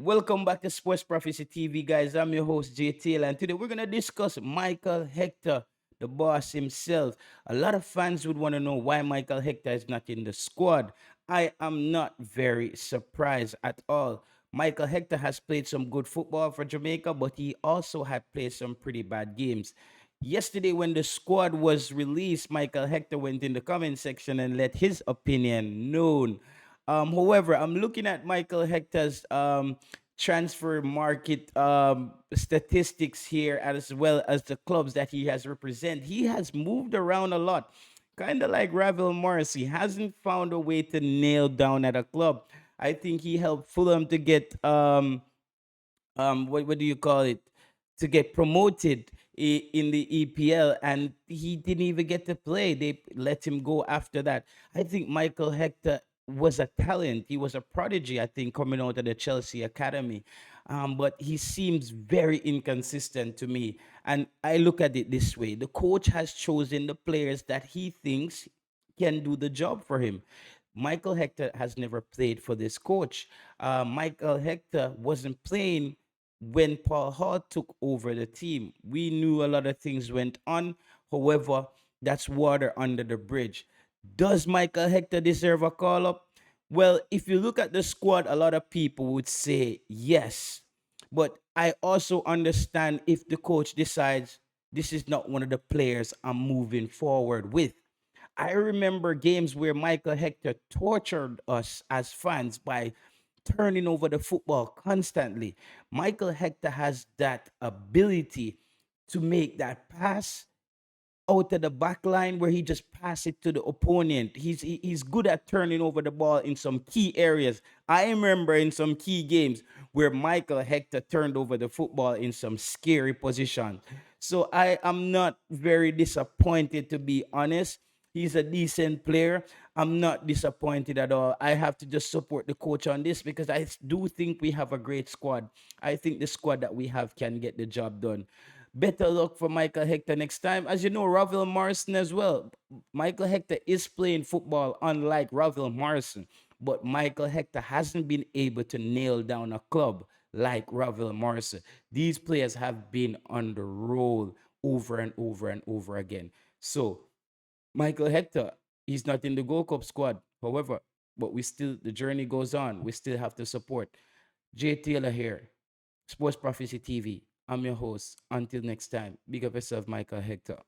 Welcome back to Sports Prophecy TV, guys. I'm your host, JTL, and today we're going to discuss Michael Hector, the boss himself. A lot of fans would want to know why Michael Hector is not in the squad. I am not very surprised at all. Michael Hector has played some good football for Jamaica, but he also had played some pretty bad games. Yesterday, when the squad was released, Michael Hector went in the comment section and let his opinion known. However, I'm looking at Michael Hector's transfer market statistics here, as well as the clubs that he has represented. He has moved around a lot, kind of like Ravel Morris. He hasn't found a way to nail down at a club. I think he helped Fulham to get what do you call it, to get promoted in the EPL, and he didn't even get to play. They let him go after that. I think Michael Hector was a talent. He was a prodigy, I think, coming out of the Chelsea academy. But he seems very inconsistent to me. And I look at it this way: the coach has chosen the players that he thinks can do the job for him. Michael Hector has never played for this coach. Michael Hector wasn't playing when Paul Hall took over the team. We knew a lot of things went on. However, that's water under the bridge. Does Michael Hector deserve a call up? Well, if you look at the squad, a lot of people would say yes. But I also understand if the coach decides this is not one of the players I'm moving forward with. I remember games where Michael Hector tortured us as fans by turning over the football constantly. Michael Hector has that ability to make that pass out of the back line where he just pass it to the opponent. He's good at turning over the ball in some key areas. I remember in some key games where Michael Hector turned over the football in some scary position. So I am not very disappointed, to be honest. He's a decent player. I'm not disappointed at all. I have to just support the coach on this because I do think we have a great squad. I think the squad that we have can get the job done. Better luck for Michael Hector next time. As you know, Ravel Morrison as well. Michael Hector is playing football unlike Ravel Morrison, but Michael Hector hasn't been able to nail down a club like Ravel Morrison. These players have been on the roll over and over and over again. So Michael Hector, he's not in the Gold Cup squad. However, but we still, the journey goes on. We still have to support. Jay Taylor here, Sports Prophecy TV. I'm your host. Until next time, big up yourself, Michael Hector.